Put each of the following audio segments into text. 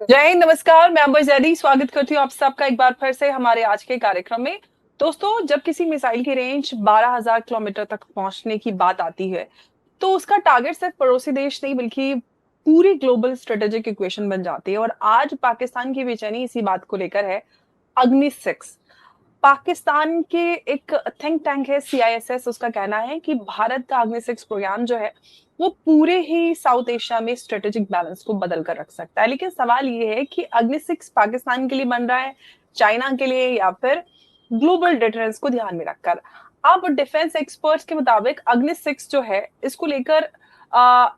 जय हिंद, नमस्कार। मैं अंबर जैदी स्वागत करती हूँ आप सबका एक बार फिर से हमारे आज के कार्यक्रम में। दोस्तों, जब किसी मिसाइल की रेंज 12,000 किलोमीटर तक पहुंचने की बात आती है, तो उसका टारगेट सिर्फ पड़ोसी देश नहीं बल्कि पूरी ग्लोबल स्ट्रेटेजिक इक्वेशन बन जाती है। और आज पाकिस्तान की बेचैनी इसी बात को लेकर है। अग्नि 6 पाकिस्तान के एक थिंक टैंक है सीआईएसएस, उसका कहना है कि भारत का अग्नि 6 प्रोग्राम जो है वो पूरे ही साउथ एशिया में स्ट्रेटेजिक बैलेंस को बदल कर रख सकता है। लेकिन सवाल ये है कि अग्नि 6 पाकिस्तान के लिए बन रहा है, चाइना के लिए, या फिर ग्लोबल डिफरेंस को ध्यान में रखकर। अब डिफेंस एक्सपर्ट्स के मुताबिक अग्नि 6 जो है इसको लेकर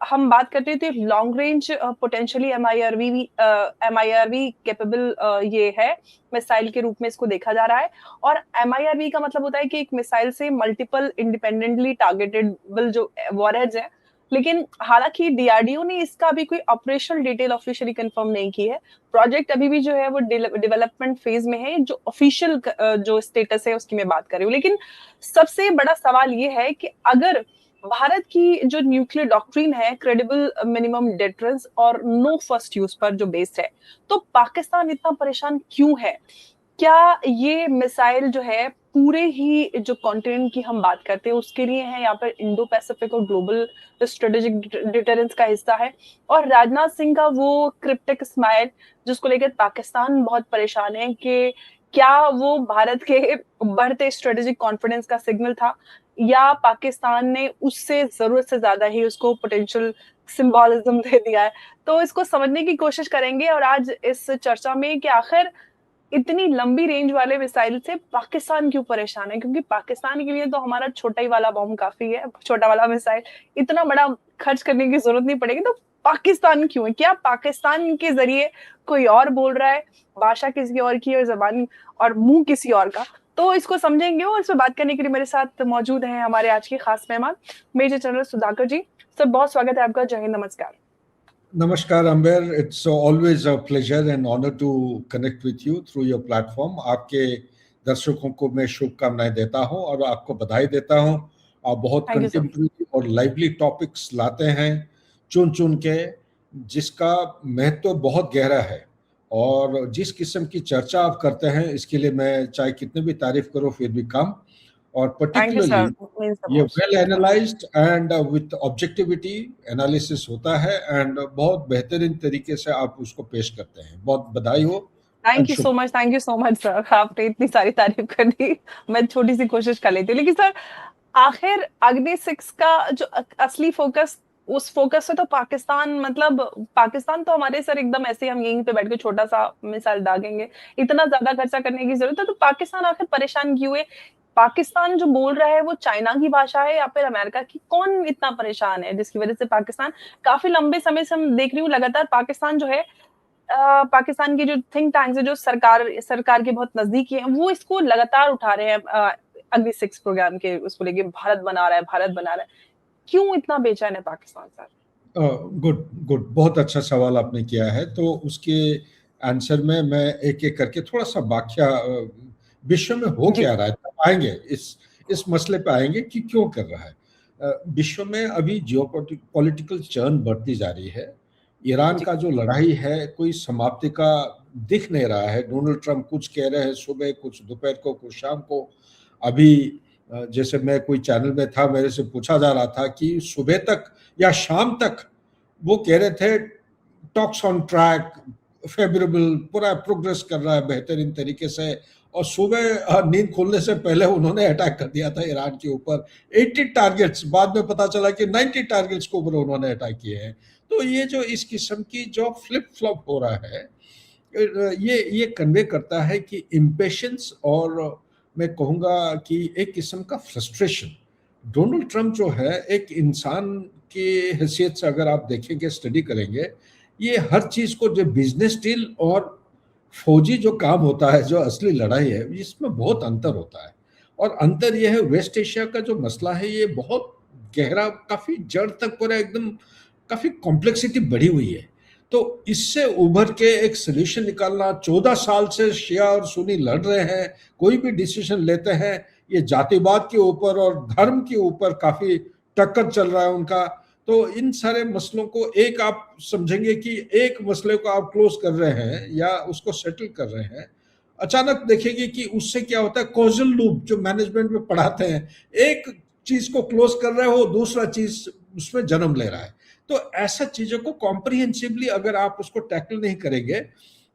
हम बात करते थे long range potentially MIRV capable ये है मिसाइल के रूप में इसको देखा जा रहा है। और एमआईआरवी का मतलब होता है कि एक मिसाइल से मल्टीपल इंडिपेंडेंटली टारगेटेबल जो वॉरहेड्स है। लेकिन हालांकि डीआरडीओ ने इसका अभी कोई ऑपरेशनल डिटेल ऑफिशियली कंफर्म नहीं की है। प्रोजेक्ट अभी भी जो है वो डेवलपमेंट फेज में है। जो ऑफिशियल जो स्टेटस है उसकी मैं बात कर रही हूँ। लेकिन सबसे बड़ा सवाल ये है कि अगर भारत की जो न्यूक्लियर डॉक्ट्रिन है क्रेडिबल मिनिमम डिटरेंस और नो फर्स्ट यूज पर जो बेस्ड है, तो पाकिस्तान इतना परेशान क्यों है? क्या ये मिसाइल जो है पूरे ही जो कॉन्टिनेंट की हम बात करते हैं उसके लिए है, या फिर इंडो पैसिफिक और ग्लोबल स्ट्रेटेजिक डिटरेंस का हिस्सा है? और राजनाथ सिंह का वो क्रिप्टिक स्माइल जिसको लेकर पाकिस्तान बहुत परेशान है कि क्या वो भारत के बढ़ते स्ट्रेटेजिक कॉन्फिडेंस का सिग्नल था, या पाकिस्तान ने उससे जरूरत से ज्यादा ही उसको पोटेंशियल सिंबोलिज्म दे दिया है? तो इसको समझने की कोशिश करेंगे। और आज इस चर्चा में कि आखिर इतनी लंबी रेंज वाले मिसाइल से पाकिस्तान क्यों परेशान है, क्योंकि पाकिस्तान के लिए तो हमारा छोटा ही वाला बॉम्ब काफी है, छोटा वाला मिसाइल, इतना बड़ा खर्च करने की जरूरत नहीं पड़ेगी। तो पाकिस्तान क्यों है? क्या पाकिस्तान के जरिए कोई और बोल रहा है, भाषा किसी और की और जबान और मुंह किसी और का? तो इसको समझेंगे और इस पर बात करने के लिए मेरे साथ मौजूद हैं हमारे आज के खास मेहमान major general Sudhakar ji. Sir, बहुत स्वागत है आपका। जय हिंद, नमस्कार। नमस्कार Amber, it's always a pleasure and honour to connect with you through your platform. आपके दर्शकों को मैं शुभकामनाएं देता हूं और आपको बधाई देता हूं। आप बहुत थैंक यू सर। कंटेम्प्रेरी और लाइवली टॉपिक्स लाते हैं चुन चुन के, जिसका महत्व बहुत गहरा है। और जिस किस्म की चर्चा आप करते हैं इसके लिए मैं चाहे कितने भी तारीफ करूं फिर भी कम। और thank you sir, particularly means the ये most. Well analysed and with objectivity analysis होता है एंड बहुत बेहतरीन तरीके से आप उसको पेश करते हैं। बहुत बधाई हो and thank you so Shubh. Much, thank you so much sir. आपने इतनी सारी तारीफ कर दी, मैं छोटी सी कोशिश कर लेती हूँ। लेकिन सर, आखिर अग्नि 6 का जो असली फोकस, उस फोकस से तो पाकिस्तान, मतलब पाकिस्तान तो हमारे सर एकदम ऐसे हम यहीं पे बैठ के छोटा सा मिसाइल दागेंगे, इतना ज्यादा खर्चा करने की जरूरत है? तो पाकिस्तान आखिर परेशान क्यों है? पाकिस्तान जो बोल रहा है वो चाइना की भाषा है या फिर अमेरिका की? कौन इतना परेशान है जिसकी वजह से पाकिस्तान काफी लंबे समय से, हम देख रही हूँ लगातार पाकिस्तान जो है, पाकिस्तान के जो थिंक टैंक्स है जो सरकार के बहुत नजदीकी है, वो इसको लगातार उठा रहे हैं अग्नि 6 प्रोग्राम के उसको लेके। भारत बना रहा है, भारत बना रहा है। क्यों इतना बेचैन है पाकिस्तान सर? गुड गुड, बहुत अच्छा सवाल आपने किया है। तो उसके आंसर में मैं एक एक करके थोड़ा सा व्याख्या विश्व में हो जी। क्या रहा है तब आएंगे, इस मसले पे आएंगे कि क्यों कर रहा है। विश्व में अभी जियोपॉलिटिकल चर्न बढ़ती जा रही है। ईरान जी। का जो लड़ाई है कोई समाप्ति का दिख नहीं रहा है। डोनाल्ड ट्रंप कुछ कह रहे हैं सुबह, कुछ दोपहर को, कुछ शाम को। अभी जैसे मैं कोई चैनल में था, मेरे से पूछा जा रहा था कि सुबह तक या शाम तक वो कह रहे थे टॉक्स ऑन ट्रैक, फेवरेबल, पूरा प्रोग्रेस कर रहा है बेहतरीन तरीके से। और सुबह नींद खुलने से पहले उन्होंने अटैक कर दिया था ईरान के ऊपर। 80 टारगेट्स, बाद में पता चला कि 90 टारगेट्स के ऊपर उन्होंने अटैक किए हैं। तो ये जो इस किस्म की जो फ्लिप फ्लॉप हो रहा है, ये कन्वे करता है कि इम्पेशंस, और मैं कहूँगा कि एक किस्म का फ्रस्ट्रेशन। डोनाल्ड ट्रंप जो है, एक इंसान की हैसियत से अगर आप देखेंगे, स्टडी करेंगे, ये हर चीज़ को, जो बिजनेस डील और फौजी जो काम होता है, जो असली लड़ाई है, इसमें बहुत अंतर होता है। और अंतर यह है, वेस्ट एशिया का जो मसला है ये बहुत गहरा, काफ़ी जड़ तक पूरा एकदम, काफ़ी कॉम्प्लेक्सिटी बढ़ी हुई है। तो इससे उभर के एक सोल्यूशन निकालना, 14 साल से शिया और सुन्नी लड़ रहे हैं, कोई भी डिसीजन लेते हैं ये जातिवाद के ऊपर और धर्म के ऊपर काफी टक्कर चल रहा है उनका। तो इन सारे मसलों को एक आप समझेंगे कि एक मसले को आप क्लोज कर रहे हैं या उसको सेटल कर रहे हैं, अचानक देखेंगे कि उससे क्या होता है, कॉजल लूप जो मैनेजमेंट में पढ़ाते हैं, एक चीज को क्लोज कर रहे हो दूसरा चीज उसमें जन्म ले रहा है। तो ऐसा चीजों को कॉम्प्रिहेंसिवली अगर आप उसको टैकल नहीं करेंगे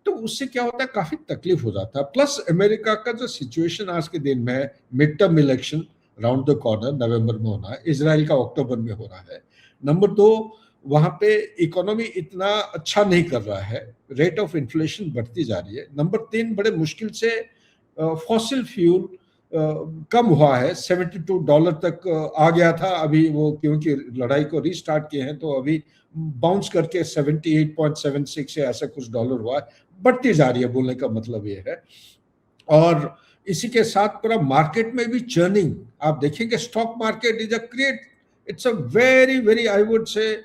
तो उससे क्या होता है, काफी तकलीफ हो जाता है। प्लस अमेरिका का जो सिचुएशन आज के दिन में है, mid term election round the corner नवंबर में होना है, इसराइल का अक्टूबर में हो रहा है। नंबर 2, वहां पे इकोनॉमी इतना अच्छा नहीं कर रहा है, रेट ऑफ इन्फ्लेशन बढ़ती जा रही है। नंबर 3, बड़े मुश्किल से फॉसिल फ्यूल कम हुआ है, $72 तक आ गया था, अभी वो क्योंकि लड़ाई को रीस्टार्ट किए हैं तो अभी बाउंस करके 78.76 या ऐसा कुछ डॉलर हुआ है, बढ़ती जा रही है, बोलने का मतलब ये है। और इसी के साथ पूरा मार्केट में भी चर्निंग आप देखेंगे, stock market is a create, it's a very very I would say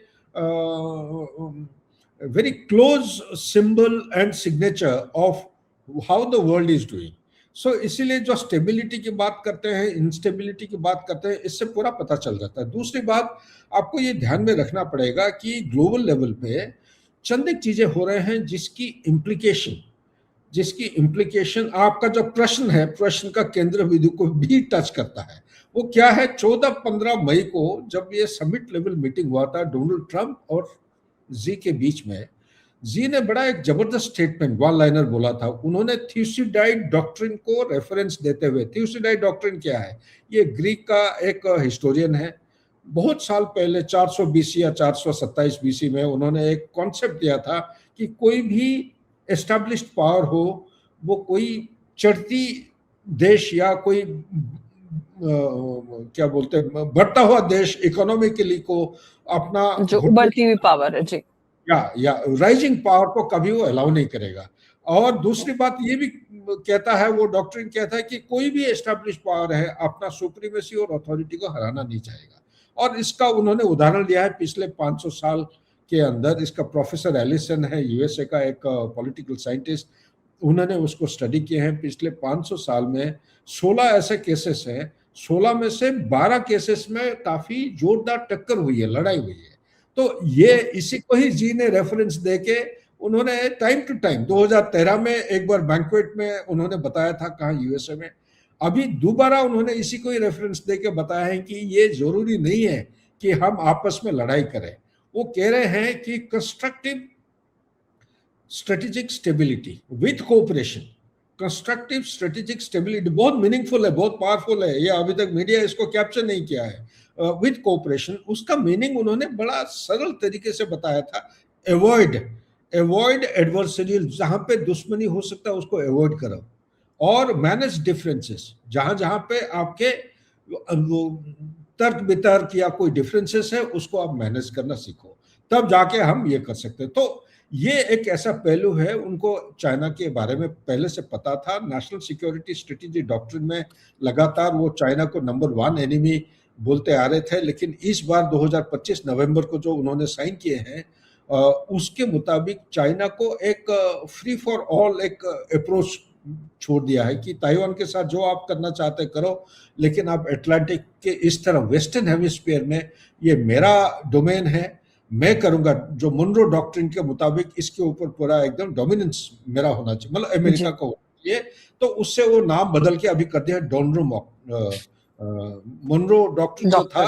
very close symbol and signature of how the world is doing. So इसीलिए जो स्टेबिलिटी की बात करते हैं, इंस्टेबिलिटी की बात करते हैं, इससे पूरा पता चल जाता है। दूसरी बात आपको ये ध्यान में रखना पड़ेगा कि ग्लोबल लेवल पे चंद एक चीजें हो रहे हैं जिसकी इम्प्लीकेशन आपका जो प्रश्न है, प्रश्न का केंद्र बिंदु को भी टच करता है। वो क्या है, 14-15 मई को जब ये समिट लेवल मीटिंग हुआ था डोनाल्ड ट्रंप और जी के बीच में, जी ने बड़ा एक जबरदस्त स्टेटमेंट, वन लाइनर बोला था। उन्होंने थ्यूसिडाइड डॉक्ट्रिन को रेफरेंस देते हुए, थ्यूसिडाइड डॉक्ट्रिन क्या है, ये ग्रीक का एक हिस्टोरियन है, बहुत साल पहले 400 बीसी या 427 बीसी में उन्होंने एक कॉन्सेप्ट दिया था कि कोई भी एस्टैब्लिश्ड पावर हो, वो कोई चढ़ती देश या कोई क्या बोलते हैं, बढ़ता हुआ देश इकोनॉमिकली को अपना जो उभरती हुई पावर है जी, या राइजिंग पावर को कभी वो अलाउ नहीं करेगा। और दूसरी बात ये भी कहता है, वो डॉक्ट्रिन कहता है कि कोई भी एस्टैब्लिश पावर है अपना सुप्रीमेसी और अथॉरिटी को हराना नहीं चाहेगा। और इसका उन्होंने उदाहरण दिया है पिछले 500 साल के अंदर। इसका प्रोफेसर एलिसन है, यूएसए का एक पॉलिटिकल साइंटिस्ट, उन्होंने उसको स्टडी किए हैं। पिछले 500 साल में 16 ऐसे केसेस हैं, 16 में से 12 केसेस में काफी जोरदार टक्कर हुई है, लड़ाई हुई है। तो ये इसी को ही जी ने रेफरेंस देके उन्होंने टाइम टू टाइम 2013 में एक बार बैंक्वेट में उन्होंने बताया था, कहा यूएसए में, अभी दोबारा उन्होंने इसी को ही रेफरेंस देके बताया है कि ये जरूरी नहीं है कि हम आपस में लड़ाई करें। वो कह रहे हैं कि constructive strategic stability with cooperation, constructive strategic stability बहुत मीनिंगफुल है, बहुत पावरफुल है, ये अभी तक मीडिया इसको कैप्चर नहीं किया है। विथ कोऑपरेशन, उसका मीनिंग उन्होंने बड़ा सरल तरीके से बताया था, अवॉइड एडवर्सरी, जहां पे दुश्मनी हो सकता है उसको अवॉइड करो, और मैनेज डिफरेंसेस, जहां जहां पे आपके तर्क वितर्क या कोई डिफरेंसेस है उसको आप मैनेज करना सीखो, तब जाके हम ये कर सकते हैं। तो ये एक ऐसा पहलू है, उनको चाइना के बारे में पहले से पता था। नेशनल सिक्योरिटी स्ट्रेटेजी डॉक्ट्रिन में लगातार वो चाइना को नंबर 1 एनिमी बोलते आ रहे थे, लेकिन इस बार 2025 नवंबर को जो उन्होंने साइन किए हैं, उसके मुताबिक चाइना को एक फ्री फॉर ऑल एक अप्रोच छोड़ दिया है कि ताइवान के साथ जो आप करना चाहते करो, लेकिन आप अटलांटिक के इस तरफ वेस्टर्न हेमिस्फीयर में ये मेरा डोमेन है, मैं करूंगा। जो मुनरो डॉक्ट्रिन के मुताबिक इसके ऊपर पूरा एकदम डोमिनेंस मेरा होना चाहिए, मतलब अमेरिका को होना चाहिए। तो उससे वो नाम बदल के अभी कर दिया मुनरो डॉक्ट्रिन जो था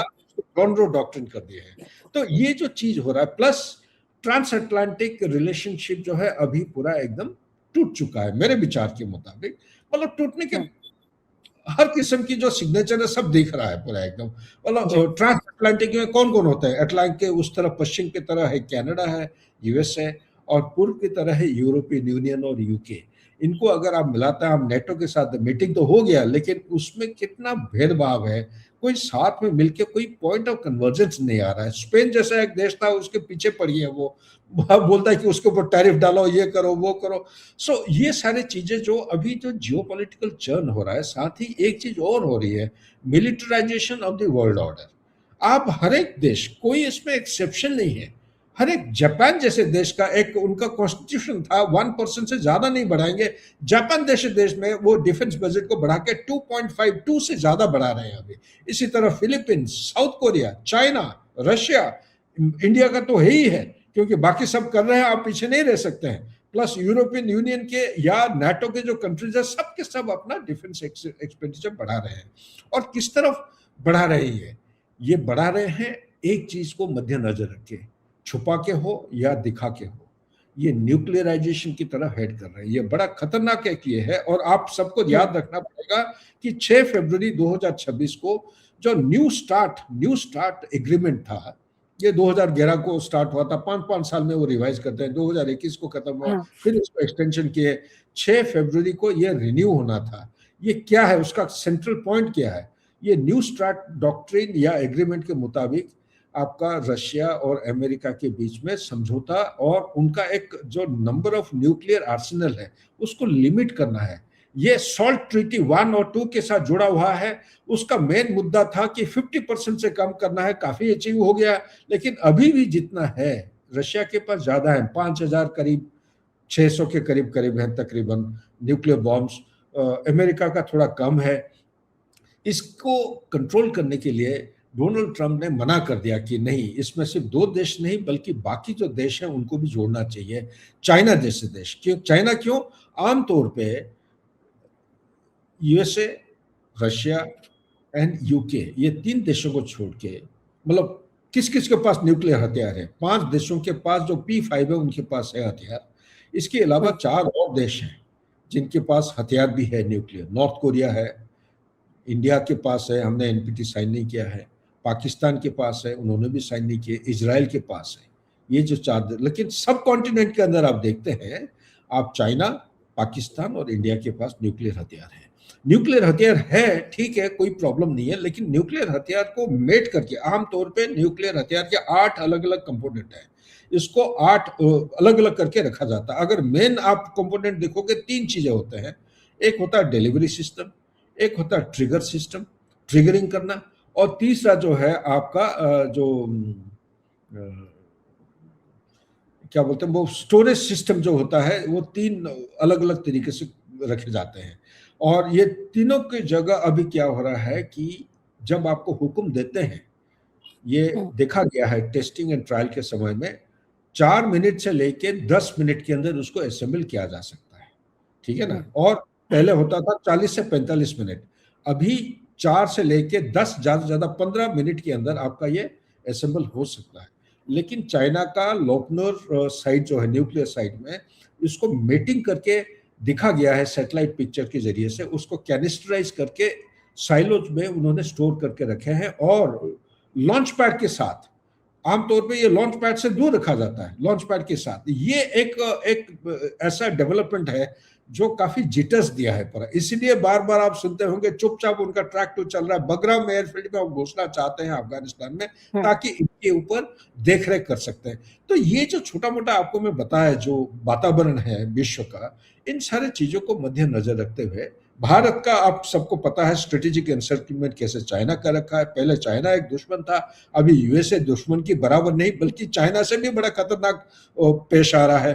डोनरो डॉक्ट्रिन कर दिया है। तो ये जो चीज हो रहा है, प्लस ट्रांस अटलांटिक रिलेशनशिप जो है अभी पूरा एकदम टूट चुका है मेरे विचार के मुताबिक। मतलब टूटने के हर किस्म की जो सिग्नेचर है सब दिख रहा है पूरा एकदम। मतलब ट्रांस अटलांटिक में कौन कौन होता है, अटलांटिक के उस तरफ पश्चिम की तरह है कनाडा है, यूएस है, और पूर्व की तरह है यूरोपियन यूनियन और यूके। इनको अगर आप मिलाते हैं, हम नेटो के साथ मीटिंग तो हो गया, लेकिन उसमें कितना भेदभाव है, कोई साथ में मिलके कोई पॉइंट ऑफ कन्वर्जेंस नहीं आ रहा है। स्पेन जैसा एक देश था, उसके पीछे पड़ी है, वो बोलता है कि उसके ऊपर टैरिफ डालो, ये करो वो करो। सो ये सारी चीजें जो अभी जो जियोपॉलिटिकल चर्न हो रहा है, साथ ही एक चीज और हो रही है, militarisation of the world order. आप हर एक देश, कोई इसमें एक्सेप्शन नहीं है, हर एक, जापान जैसे देश का एक उनका कॉन्स्टिट्यूशन था 1% से ज्यादा नहीं बढ़ाएंगे। जापान जैसे देश में वो डिफेंस बजट को बढ़ा के 2.52 से ज्यादा बढ़ा रहे हैं अभी। इसी तरह Philippines, south Korea, China, Russia, India का तो है ही है, क्योंकि बाकी सब कर रहे हैं, आप पीछे नहीं रह सकते हैं। प्लस यूरोपियन यूनियन के या नाटो के जो कंट्रीज है, सब के सब अपना डिफेंस एक्सपेंडिचर बढ़ा रहे हैं। और किस तरफ बढ़ा रहे हैं? ये बढ़ा रहे हैं एक चीज को मद्देनजर रख के, छुपा के हो या दिखा के हो, ये न्यूक्लियराइजेशन की तरफ हेड कर रहे हैं। ये बड़ा खतरनाक एक ये है। और आप सबको याद रखना पड़ेगा कि 6 फरवरी 2026 को जो न्यू स्टार्ट एग्रीमेंट था, ये 2011 को स्टार्ट हुआ था, 5-5 साल में वो रिवाइज करते हैं, 2021 को खत्म हुआ, फिर उसको एक्सटेंशन किए, 6 फरवरी को ये रिन्यू होना था। ये क्या है, उसका सेंट्रल पॉइंट क्या है? ये न्यू स्टार्ट डॉक्ट्रिन या एग्रीमेंट के मुताबिक आपका रशिया और अमेरिका के बीच में समझौता और उनका एक जो नंबर ऑफ न्यूक्लियर आर्सेनल है उसको लिमिट करना है। ये सॉल्ट ट्रीटी 1 और 2 के साथ जुड़ा हुआ है। उसका मेन मुद्दा था कि 50% से कम करना है, काफी अचीव हो गया, लेकिन अभी भी जितना है रशिया के पास ज्यादा है, 5000 करीब 600 के करीब करीब है तकरीबन न्यूक्लियर बॉम्ब्स। अमेरिका का थोड़ा कम है। इसको कंट्रोल करने के लिए डोनाल्ड ट्रंप ने मना कर दिया कि नहीं, इसमें सिर्फ 2 देश नहीं बल्कि बाकी जो देश हैं उनको भी जोड़ना चाहिए, चाइना जैसे देश। क्यों चाइना? क्यों? आमतौर पे यूएसए, रशिया एंड यूके, ये 3 देशों को छोड़ के, मतलब किस किस के पास न्यूक्लियर हथियार है? 5 देशों के पास जो P5 है उनके पास है हथियार। इसके अलावा 4 और देश हैं जिनके पास हथियार भी है न्यूक्लियर। नॉर्थ कोरिया है, इंडिया के पास है, हमने एनपीटी साइन नहीं किया है, पाकिस्तान के पास है, उन्होंने भी साइन नहीं किए, इजराइल के पास है। ये जो 4, लेकिन सब कॉन्टिनेंट के अंदर आप देखते हैं, आप चाइना, पाकिस्तान और इंडिया के पास न्यूक्लियर हथियार है। न्यूक्लियर हथियार है, ठीक है, कोई प्रॉब्लम नहीं है, लेकिन न्यूक्लियर हथियार को मेट करके, आमतौर पे न्यूक्लियर हथियार के 8 अलग अलग कंपोनेंट हैं, इसको 8 अलग अलग करके रखा जाता है। अगर मेन आप कंपोनेंट देखोगे 3 चीजें होते हैं। एक होता है डिलीवरी सिस्टम, एक होता है ट्रिगर सिस्टम, ट्रिगरिंग करना, और तीसरा जो है आपका जो क्या बोलते हैं वो स्टोरेज सिस्टम जो होता है, वो 3 अलग अलग तरीके से रखे जाते हैं। और ये तीनों की जगह अभी क्या हो रहा है कि जब आपको हुक्म देते हैं, ये देखा गया है टेस्टिंग एंड ट्रायल के समय में, 4 मिनट से लेके 10 मिनट के अंदर उसको असेंबल किया जा सकता है, ठीक है ना। और पहले होता था 40 से 45 मिनट, अभी 4 से लेके 10, ज्यादा से ज्यादा 15 मिनट के अंदर आपका ये असेंबल हो सकता है। लेकिन चाइना का लोकनर साइट जो है न्यूक्लियर साइट में, इसको मेटिंग करके दिखा गया है सैटेलाइट पिक्चर के जरिए से, उसको कैनिस्टराइज करके साइलोज में उन्होंने स्टोर करके रखे हैं। और लॉन्च पैड के साथ, आमतौर पे ये लॉन्च पैड से दूर रखा जाता है, लॉन्च पैड के साथ। ये एक ऐसा डेवलपमेंट है जो काफी जिटर्स दिया है पर, इसीलिए बार बार आप सुनते होंगे चुपचाप उनका ट्रैक टू चल रहा है। बगराम एयरफील्ड में वो घुसना चाहते हैं अफगानिस्तान में, ताकि इनके ऊपर देखरेख कर सकते हैं। तो ये जो छोटा मोटा आपको मैं बताया जो वातावरण है विश्व का, इन सारे चीजों को मद्देनजर रखते हुए भारत का, आप सबको पता है स्ट्रेटेजिक एनसर्कलमेंट कैसे चाइना का रखा है। पहले चाइना एक दुश्मन था, अभी यूएसए दुश्मन की बराबर नहीं बल्कि चाइना से भी बड़ा खतरनाक पेश आ रहा है।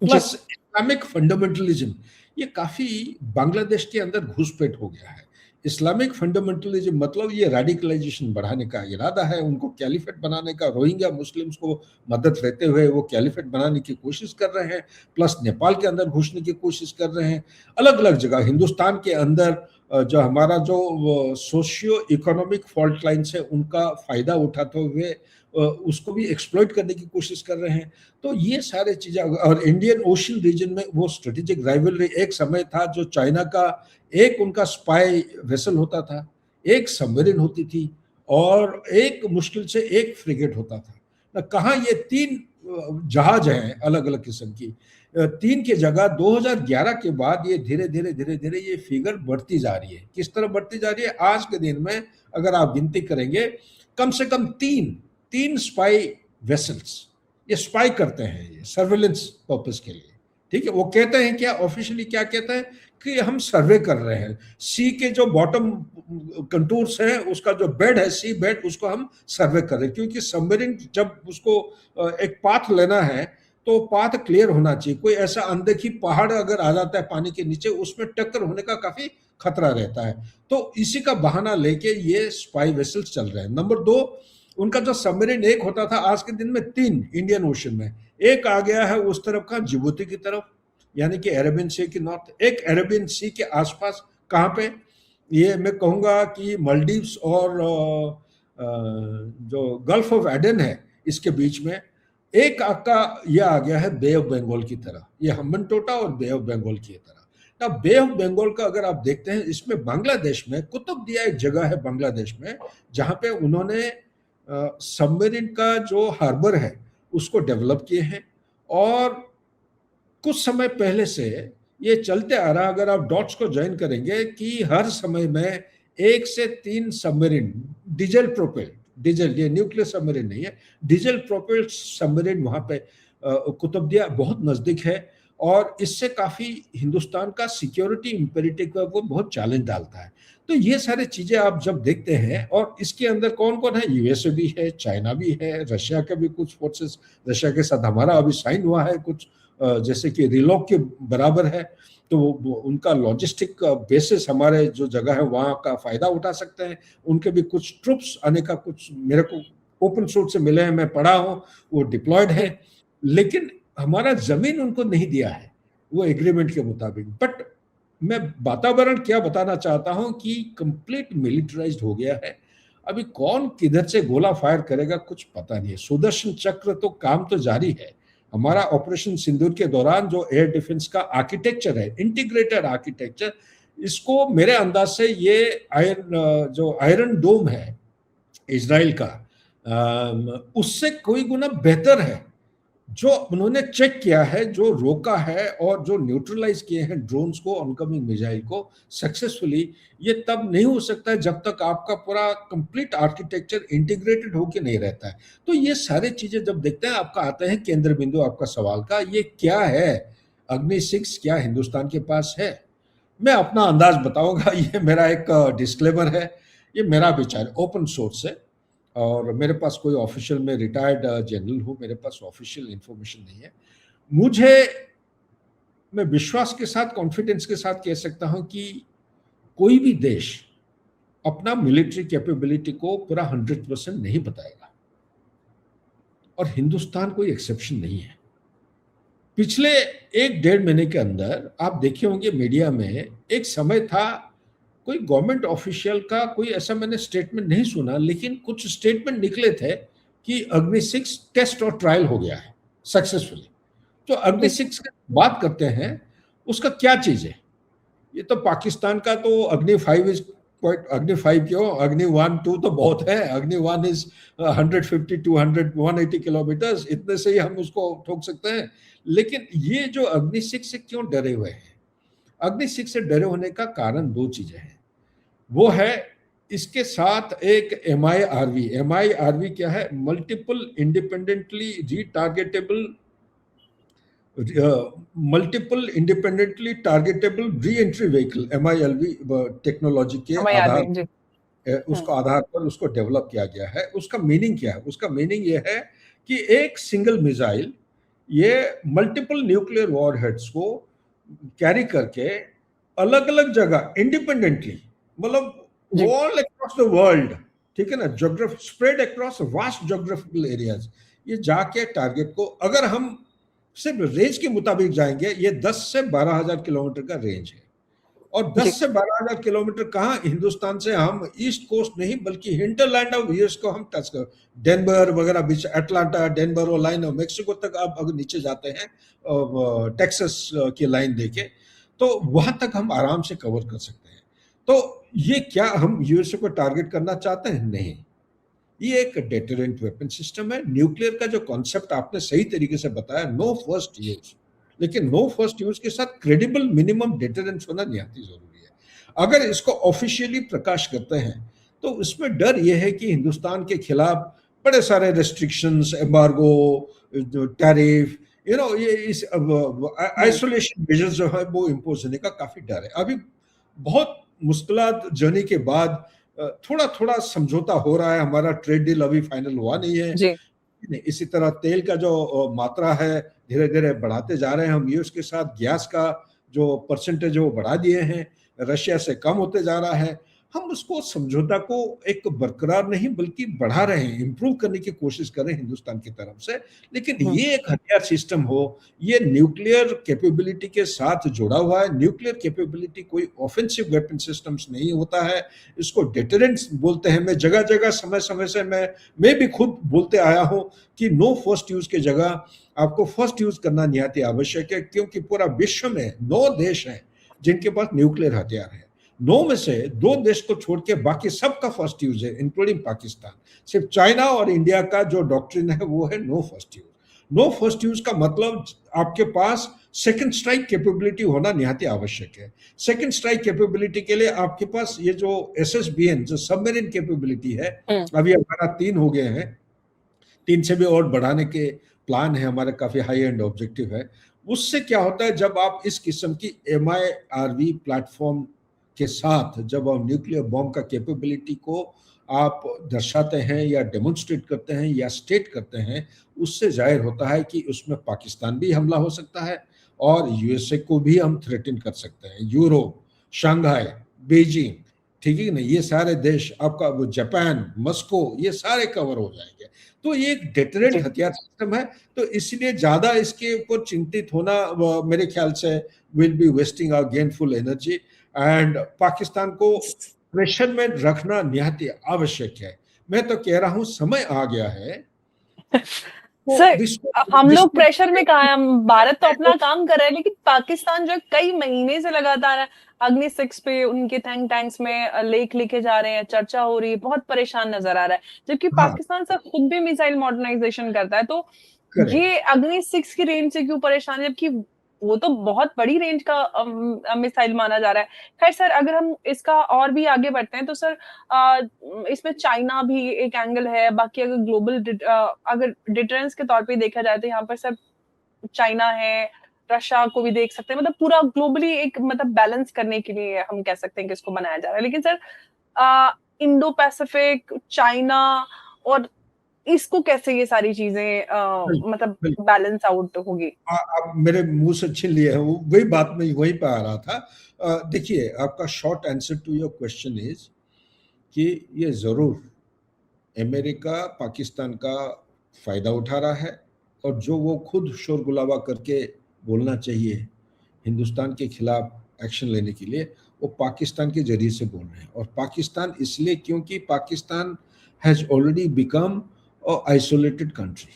प्लस इस्लामिक फंडामेंटलिज्म, ये काफी बांग्लादेश के अंदर घुसपैठ हो गया है। इस्लामिक फंडामेंटलिज्म मतलब ये रेडिकलाइजेशन बढ़ाने का इरादा है, उनको कैलिफेट बनाने का, रोहिंग्या मुस्लिम्स को मदद रहते हुए वो कैलिफेट बनाने की कोशिश कर रहे हैं। प्लस नेपाल के अंदर घुसने की कोशिश कर रहे हैं, अलग अलग जगह हिंदुस्तान के अंदर जो हमारा जो सोशियो इकोनॉमिक फॉल्ट लाइन्स है उनका फायदा उठाते हुए उसको भी एक्सप्लॉइट करने की कोशिश कर रहे हैं। तो ये सारे चीजें, और इंडियन ओशन रीजन में वो स्ट्रेटेजिक राइवलरी एक समय था जो चाइना का एक उनका स्पाई वेसल होता था, एक सबमरीन होती थी, और एक मुश्किल से एक फ्रिगेट होता था ना। कहाँ ये 3 जहाज हैं अलग अलग किस्म की, 3 की जगह 2011 के बाद ये धीरे धीरे ये फिगर बढ़ती जा रही है। किस तरह बढ़ती जा रही है? आज के दिन में अगर आप गिनती करेंगे, कम से कम 3 स्पाई वेसल्स ये स्पाई करते हैं, ये सर्वेलेंस पर्पस के लिए, ठीक है। वो कहते हैं क्या, ऑफिशियली क्या कहते हैं कि हम सर्वे कर रहे हैं, सी के जो बॉटम कंटूर्स हैं, उसका जो बेड है, सी बेड, उसको हम सर्वे कर रहे हैं। क्योंकि सबमरीन जब उसको एक पाथ लेना है तो पाथ क्लियर होना चाहिए। कोई ऐसा अनदेखी पहाड़ अगर आ जाता है पानी के नीचे, उसमें टक्कर होने का काफी खतरा रहता है। तो इसी का बहाना लेके ये स्पाई वेसल्स चल रहे हैं। नंबर 2, उनका जो सबमरीन एक होता था, आज के दिन में 3 इंडियन ओशन में, एक आ गया है उस तरफ का जिबूती की तरफ, यानी कि अरेबियन सी के नॉर्थ, एक अरेबियन सी के आसपास, कहाँ पे, ये मैं कहूँगा कि मालदीव्स और जो गल्फ ऑफ एडन है इसके बीच में, एक आपका ये आ गया है बे ऑफ बंगाल की तरह, ये हम्बनटोटा और बे ऑफ बंगाल की तरह। ना बे ऑफ बंगाल का अगर आप देखते हैं, इसमें बांग्लादेश में कुतुबदिया एक जगह है बांग्लादेश में, जहां पे उन्होंने सबमरीन का जो हार्बर है उसको डेवलप किए हैं, और कुछ समय पहले से ये चलते आ रहा, अगर आप डॉट्स को ज्वाइन करेंगे, कि हर समय में 1 से 3 सबमरीन डीजल प्रोपेल्ड, डीजल, ये न्यूक्लियर सबमरीन नहीं है, डीजल प्रोपेल्ड सबमरीन वहां पे कुतुबदिया बहुत नजदीक है, और इससे काफी हिंदुस्तान का सिक्योरिटी इंपेरेटिव को बहुत चैलेंज डालता है। तो ये सारी चीजें आप जब देखते हैं, और इसके अंदर कौन कौन है, यूएसए भी है, चाइना भी है, रशिया के भी कुछ फोर्सेस, रशिया के साथ हमारा अभी साइन हुआ है कुछ, जैसे कि रिलॉक के बराबर है, तो उनका लॉजिस्टिक बेसिस हमारे जो जगह है वहाँ का फायदा उठा सकते हैं। उनके भी कुछ ट्रुप्स आने का कुछ मेरे को ओपन सोर्स से मिले हैं, मैं पढ़ा हूँ, वो डिप्लॉयड है, लेकिन हमारा जमीन उनको नहीं दिया है वो एग्रीमेंट के मुताबिक। बट मैं वातावरण क्या बताना चाहता हूं कि कंप्लीट मिलिटराइज्ड हो गया है। अभी कौन किधर से गोला फायर करेगा कुछ पता नहीं है। सुदर्शन चक्र तो काम तो जारी है। हमारा ऑपरेशन सिंदूर के दौरान जो एयर डिफेंस का आर्किटेक्चर है, इंटीग्रेटेड आर्किटेक्चर, इसको मेरे अंदाज से ये जो आयरन डोम है इजराइल का, उससे कोई गुना बेहतर है। जो उन्होंने चेक किया है, जो रोका है और जो न्यूट्रलाइज किए हैं ड्रोन्स को, ऑनकमिंग मिसाइल को सक्सेसफुली, ये तब नहीं हो सकता है जब तक आपका पूरा कंप्लीट आर्किटेक्चर इंटीग्रेटेड होके नहीं रहता है। तो ये सारी चीजें जब देखते हैं, आपका आता है केंद्र बिंदु आपका सवाल का, ये क्या है, अग्नि 6 क्या हिंदुस्तान के पास है। मैं अपना अंदाज बताऊंगा, ये मेरा एक डिस्क्लेमर है, ये मेरा विचार ओपन सोर्स है, और मेरे पास कोई ऑफिशियल, में रिटायर्ड जनरल हूं, मेरे पास ऑफिशियल इंफॉर्मेशन नहीं है। मैं विश्वास के साथ, कॉन्फिडेंस के साथ कह सकता हूं कि कोई भी देश अपना मिलिट्री कैपेबिलिटी को पूरा 100% नहीं बताएगा, और हिंदुस्तान कोई एक्सेप्शन नहीं है। पिछले 1-1.5 महीने के अंदर आप देखे होंगे मीडिया में, एक समय था कोई गवर्नमेंट ऑफिशियल का कोई ऐसा मैंने स्टेटमेंट नहीं सुना, लेकिन कुछ स्टेटमेंट निकले थे कि अग्नि 6 टेस्ट और ट्रायल हो गया है सक्सेसफुली। तो अग्नि 6 की बात करते हैं, उसका क्या चीज है, ये तो पाकिस्तान का तो अग्नि 5 इज क्वाइट, अग्नि 5 क्यों, अग्नि 1, 2 तो बहुत है, अग्नि 1 इज 150, 200, 180 किलोमीटर, इतने से ही हम उसको ठोक सकते हैं। लेकिन ये जो अग्नि 6 से क्यों डरे हुए हैं, अग्नि 6 से डरे होने का कारण 2 चीजें हैं। वो है, इसके साथ एक MIRV क्या है, multiple independently targetable re entry vehicle, MILV technology के आधार, उसको आधार पर उसको डेवलप किया गया है। उसका मीनिंग क्या है, उसका मीनिंग ये है कि एक सिंगल मिसाइल ये मल्टीपल न्यूक्लियर वॉरहेड्स को कैरी करके अलग अलग जगह इंडिपेंडेंटली, मतलब ऑल अक्रॉस द वर्ल्ड, ठीक है ना, geography spread across vast geographical areas, ये जाके टारगेट को, अगर हम सिर्फ रेंज के मुताबिक जाएंगे, ये 10 से 12,000 किलोमीटर का रेंज है, और 10 से 12,000 किलोमीटर कहाँ, हिंदुस्तान से हम ईस्ट कोस्ट नहीं बल्कि हिंटरलैंड ऑफ यूएस को हम टच कर, डेनवर वगैरह बीच, अटलांटा, डेनवर और लाइन ऑफ मेक्सिको तक आप अगर नीचे जाते हैं, टेक्सास की लाइन देके, तो वहां तक हम आराम से कवर कर सकते हैं। तो ये क्या हम यूएसए को टारगेट करना चाहते हैं? नहीं, ये एक डेटरेंट वेपन सिस्टम है। न्यूक्लियर का जो कॉन्सेप्ट आपने सही तरीके से बताया, नो फर्स्ट यूज, लेकिन नो फर्स्ट यूज के साथ क्रेडिबल मिनिमम डेटरेंस होना निहायत जरूरी है। अगर इसको ऑफिशियली प्रकाश करते हैं तो इसमें डर यह है कि हिंदुस्तान के खिलाफ बड़े सारे रेस्ट्रिक्शंस, एम्बार्गो, टैरिफ, ये इस आइसोलेशन मेजर्स जो है वो इम्पोज होने का काफी डर है। अभी बहुत मुश्किलात जर्नी के बाद थोड़ा थोड़ा समझौता हो रहा है, हमारा ट्रेड डील अभी फाइनल हुआ नहीं है। इसी तरह तेल का जो मात्रा है धीरे धीरे बढ़ाते जा रहे हैं हम, यूएस के साथ गैस का जो परसेंटेज है वो बढ़ा दिए हैं, रशिया से कम होते जा रहा है। हम उसको समझौता को एक बरकरार नहीं बल्कि बढ़ा रहे हैं, इंप्रूव करने की कोशिश कर रहे हैं हिंदुस्तान की तरफ से। लेकिन ये एक हथियार सिस्टम हो, ये न्यूक्लियर कैपेबिलिटी के साथ जुड़ा हुआ है। न्यूक्लियर कैपेबिलिटी कोई ऑफेंसिव वेपन सिस्टम्स नहीं होता है, इसको डेटरेंस बोलते हैं। मैं जगह जगह समय समय से मैं भी खुद बोलते आया हूं कि नो फर्स्ट यूज की जगह आपको फर्स्ट यूज करना निहायत आवश्यक है, क्योंकि पूरा विश्व में 9 देश हैं जिनके पास न्यूक्लियर हथियार है। 9 में से 2 देश को छोड़ के बाकी सबका फर्स्ट यूज है, इंक्लूडिंग पाकिस्तान। सिर्फ चाइना और इंडिया का जो डॉक्ट्रिन है वो है no first use. No first use का मतलब आपके पास सेकंड स्ट्राइक कैपेबिलिटी होना निहायत आवश्यक है। सेकंड स्ट्राइक कैपेबिलिटी के लिए आपके पास ये जो SSBN जो सबमरीन कैपेबिलिटी है, अभी हमारा 3 हो गए हैं, 3 से भी और बढ़ाने के प्लान है हमारे, काफी हाई एंड ऑब्जेक्टिव है। उससे क्या होता है, जब आप इस किस्म की MIRV प्लेटफॉर्म के साथ जब आप न्यूक्लियर बॉम्ब का कैपेबिलिटी को आप दर्शाते हैं या डेमोन्स्ट्रेट करते हैं या स्टेट करते हैं, उससे जाहिर होता है कि उसमें पाकिस्तान भी हमला हो सकता है और USA को भी हम थ्रेटन कर सकते हैं। यूरोप, शंघाई, बीजिंग, ठीक है ना, ये सारे देश, आपका वो जापान, मॉस्को, ये सारे कवर हो जाएंगे। तो ये एक डेटरेंट हथियार सिस्टम है। तो इसलिए ज्यादा इसके ऊपर चिंतित होना मेरे ख्याल से will be wasting our gainful energy, and Pakistan को प्रेशर में रखना निहायत आवश्यक है। मैं तो कह रहा हूं समय आ गया है। सर, हम लोग प्रेशर में कहा है, हम भारत तो अपना काम कर रहे हैं, लेकिन पाकिस्तान जो कई महीने से लगातार अग्नि 6 पे उनके टैंक्स में लेख लिखे जा रहे हैं, चर्चा हो रही है, बहुत परेशान नजर आ रहा है, जबकि पाकिस्तान सर खुद भी मिसाइल मॉडर्नाइजेशन करता है। तो ये अग्नि 6 की रेंज से क्यों परेशान है, जबकि वो तो बहुत बड़ी रेंज का मिसाइल माना जा रहा है। खैर सर, अगर हम इसका और भी आगे बढ़ते हैं तो सर इसमें चाइना भी एक एंगल है। बाकी अगर ग्लोबल अगर डिटरेंस के तौर पे देखा जाए तो यहाँ पर सर चाइना है, रशिया को भी देख सकते हैं। मतलब पूरा ग्लोबली एक मतलब बैलेंस करने के लिए हम कह सकते हैं कि इसको बनाया जा रहा है। लेकिन सर इंडो पैसिफिक, चाइना और इसको कैसे ये सारी चीजें मतलब बैलेंस आउट होगी? आप मेरे मुंह से छीन लिए हैं, वही बात में वहीं पे आ रहा था। देखिए, आपका short answer to your question is कि ये जरूर अमेरिका पाकिस्तान का फायदा उठा रहा है, और जो वो खुद शोरगुलावा करके बोलना चाहिए हिंदुस्तान के खिलाफ एक्शन लेने के लिए, वो पाकिस्तान के जरिए से बोल रहे हैं। और पाकिस्तान इसलिए क्योंकि Pakistan has already become isolated country.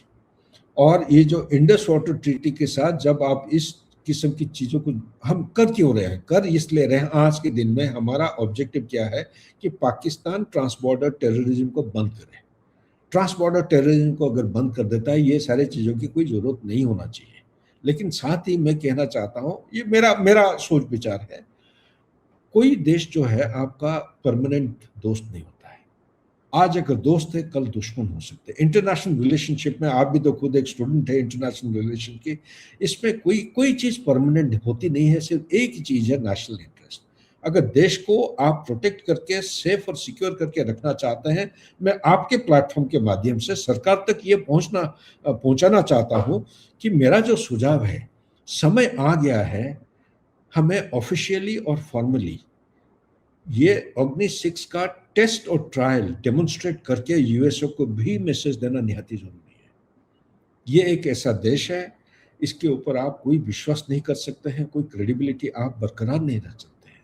और ये जो इंडस वाटर ट्रीटी के साथ जब आप इस किस्म की चीज़ों को हम कर क्यों रहे हैं, कर इसलिए रहे हैं, आज के दिन में हमारा ऑब्जेक्टिव क्या है कि पाकिस्तान ट्रांस बॉर्डर टेररिज्म को बंद करे। ट्रांस बॉर्डर टेररिज्म को अगर बंद कर देता है, ये सारे चीज़ों की कोई ज़रूरत नहीं होना चाहिए। लेकिन साथ ही मैं कहना चाहता हूँ, ये मेरा सोच विचार है, कोई देश जो है आपका परमानेंट दोस्त नहीं होता है। आज अगर दोस्त है, कल दुश्मन हो सकते हैं। इंटरनेशनल रिलेशनशिप में आप भी तो खुद एक स्टूडेंट है इंटरनेशनल रिलेशन की, इसमें कोई चीज़ परमानेंट होती नहीं है। सिर्फ एक ही चीज़ है, नेशनल इंटरेस्ट। अगर देश को आप प्रोटेक्ट करके सेफ और सिक्योर करके रखना चाहते हैं, मैं आपके प्लेटफॉर्म के माध्यम से सरकार तक ये पहुंचाना चाहता हूं कि मेरा जो सुझाव है, समय आ गया है हमें ऑफिशियली और फॉर्मली ये अग्नि 6 का टेस्ट और ट्रायल डेमोन्स्ट्रेट करके यूएसओ को भी मैसेज देना निहायत जरूरी है। ये एक ऐसा देश है, इसके ऊपर आप कोई विश्वास नहीं कर सकते हैं, कोई क्रेडिबिलिटी आप बरकरार नहीं रख सकते हैं।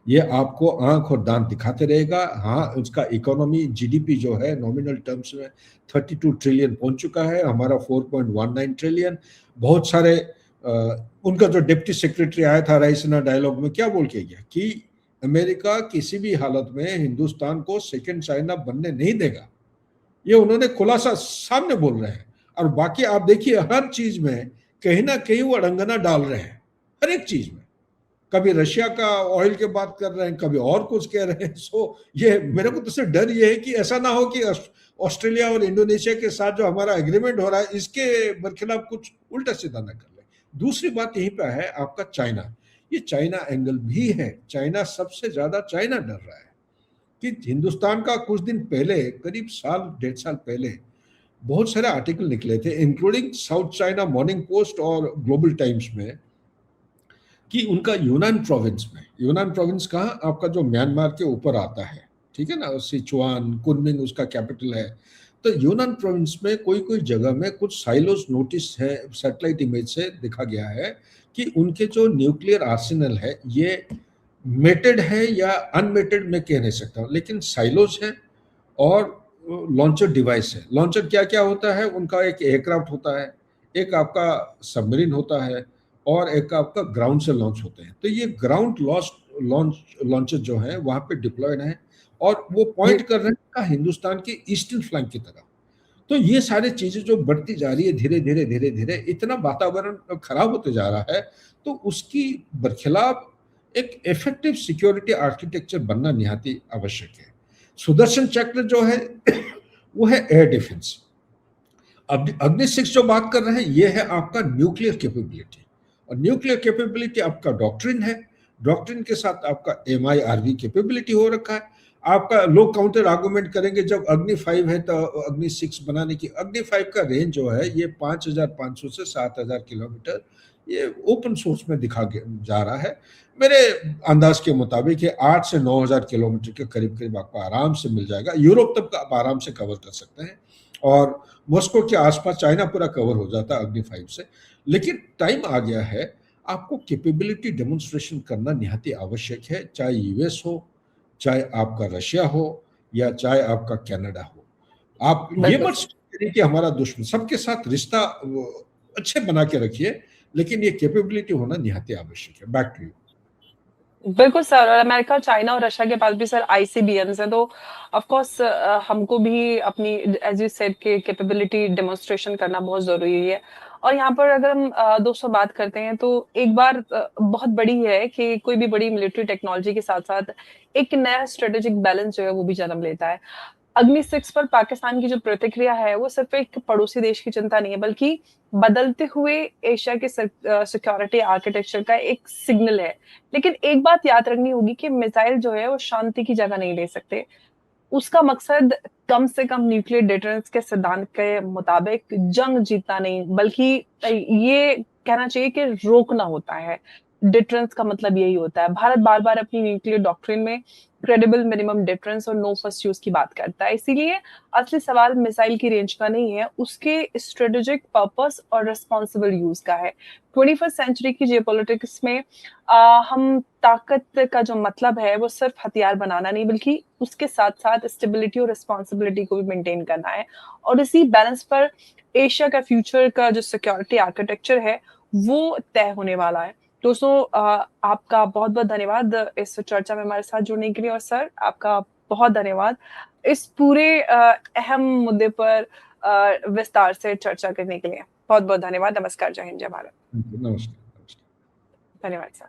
ये आपको आंख और दांत दिखाते रहेगा। हाँ, उसका इकोनॉमी जीडीपी जो है नॉमिनल टर्म्स में 32 ट्रिलियन पहुंच चुका है, हमारा 4.19 ट्रिलियन। बहुत सारे उनका जो डिप्टी सेक्रेटरी आया था राइसिना डायलॉग में, क्या बोल के गया कि अमेरिका किसी भी हालत में हिंदुस्तान को सेकंड चाइना बनने नहीं देगा। ये उन्होंने खुलासा सामने बोल रहे हैं। और बाकी आप देखिए, हर चीज में कहीं ना कहीं वो अड़ंगना डाल रहे हैं, हर एक चीज में। कभी रशिया का ऑयल की बात कर रहे हैं, कभी और कुछ कह रहे हैं। सो ये मेरे को तो सिर्फ डर ये है कि ऐसा ना हो कि ऑस्ट्रेलिया और इंडोनेशिया के साथ जो हमारा एग्रीमेंट हो रहा है, इसके बरखिलाफ कुछ उल्टा सीधा ना कर ले। दूसरी बात यहीं पे है आपका चाइना। ये चाइना एंगल भी है। चाइना सबसे ज्यादा चाइना डर रहा है कि हिंदुस्तान का कुछ दिन पहले, करीब साल 1.5 साल पहले, बहुत सारे आर्टिकल निकले थे, including south China morning post और ग्लोबल टाइम्स में, कि उनका यूनान प्रोविंस कहाँ, आपका जो म्यांमार के ऊपर आता है, ठीक है ना, सिचुआन, कुनमिंग उसका कैपिटल है। तो यूनान प्रोविंस में कोई कोई जगह में कुछ साइलोस नोटिस है, सैटेलाइट इमेज से देखा गया है कि उनके जो न्यूक्लियर आर्सेनल है ये मेटेड है या अनमेटेड मैं कह नहीं सकता हूँ, लेकिन साइलोस है और लॉन्चर डिवाइस है। लॉन्चर क्या क्या होता है उनका, एक एयरक्राफ्ट होता है, एक आपका सबमरीन होता है और एक आपका ग्राउंड से लॉन्च होते हैं। तो ये ग्राउंड लॉन्चर जो है वहां पे डिप्लॉयड है और वो पॉइंट कर रहे हैं हिंदुस्तान के ईस्टर्न फ्लैंक की तरफ। तो ये सारी चीजें जो बढ़ती जा रही है धीरे धीरे धीरे धीरे, इतना वातावरण खराब होते जा रहा है, तो उसकी बरखिलाफ एक इफेक्टिव सिक्योरिटी आर्किटेक्चर बनना निहाती आवश्यक है। सुदर्शन चक्र जो है वो है एयर डिफेंस। अब अग्नि 6 जो बात कर रहे हैं ये है आपका न्यूक्लियर कैपेबिलिटी, और न्यूक्लियर कैपेबिलिटी आपका डॉक्ट्रिन है, डॉक्ट्रिन के साथ आपका MIRV कैपेबिलिटी हो रखा है। आपका लोग काउंटर आर्गुमेंट करेंगे जब अग्नि 5 है तो अग्नि 6 बनाने की। अग्नि 5 का रेंज जो है ये 5500 से 7000 किलोमीटर, ये ओपन सोर्स में दिखा जा रहा है। मेरे अंदाज के मुताबिक ये 8 से 9000 किलोमीटर के करीब करीब आपको आराम से मिल जाएगा। यूरोप तक आप आराम से कवर कर सकते हैं और मॉस्को के आसपास चाइना पूरा कवर हो जाता है अग्नि 5 से। लेकिन टाइम आ गया है, आपको कैपेबिलिटी डेमोन्स्ट्रेशन करना निहाती आवश्यक है, चाहे यूएस हो, चाहे आपका रशिया हो, या चाहे आपका कनाडा हो। आप ये मत सोचिए कि हमारा दुश्मन, सबके साथ रिश्ता अच्छे बना के रखिए, लेकिन ये कैपेबिलिटी होना निहाती आवश्यक है। Back to you. बिल्कुल सर, और अमेरिका, चाइना और रशिया के पास भी सर आईसीबीएम्स है, तो ऑफ कोर्स हमको भी अपनी एज यू सेड के कैपेबिलिटी डेमोन्स्ट्रेशन करना बहुत जरूरी है। और यहाँ पर अगर हम दोस्तों बात करते हैं तो एक बार बहुत बड़ी है कि कोई भी बड़ी मिलिट्री टेक्नोलॉजी के साथ साथ एक नया स्ट्रेटेजिक बैलेंस जो है वो भी जन्म लेता है। अग्नि 6 पर पाकिस्तान की जो प्रतिक्रिया है वो सिर्फ एक पड़ोसी देश की चिंता नहीं है, बल्कि बदलते हुए एशिया के सिक्योरिटी आर्किटेक्चर का एक सिग्नल है। लेकिन एक बात याद रखनी होगी कि मिसाइल जो है वो शांति की जगह नहीं ले सकते। उसका मकसद कम से कम न्यूक्लियर डिटरेंस के सिद्धांत के मुताबिक जंग जीतना नहीं, बल्कि ये कहना चाहिए कि रोकना होता है। डिटरेंस का मतलब यही होता है। भारत बार बार अपनी न्यूक्लियर डॉक्ट्रिन में क्रेडिबल मिनिमम डिटरेंस और नो फर्स्ट यूज की बात करता है। इसीलिए असली सवाल मिसाइल की रेंज का नहीं है, उसके स्ट्रेटेजिक पर्पस और रिस्पॉन्सिबल यूज का है। 21st सेंचुरी की जियोपॉलिटिक्स में हम ताकत का जो मतलब है वो सिर्फ हथियार बनाना नहीं, बल्कि उसके साथ साथ स्टेबिलिटी और रिस्पॉन्सिबिलिटी को भी मेंटेन करना है। और इसी बैलेंस पर एशिया का फ्यूचर का जो सिक्योरिटी आर्किटेक्चर है वो तय होने वाला है। दोस्तों, आपका बहुत बहुत धन्यवाद इस चर्चा में हमारे साथ जुड़ने के लिए, और सर आपका बहुत धन्यवाद इस पूरे अहम मुद्दे पर विस्तार से चर्चा करने के लिए। बहुत बहुत धन्यवाद। नमस्कार, जय हिंद, जय भारत। नमस्कार। धन्यवाद सर।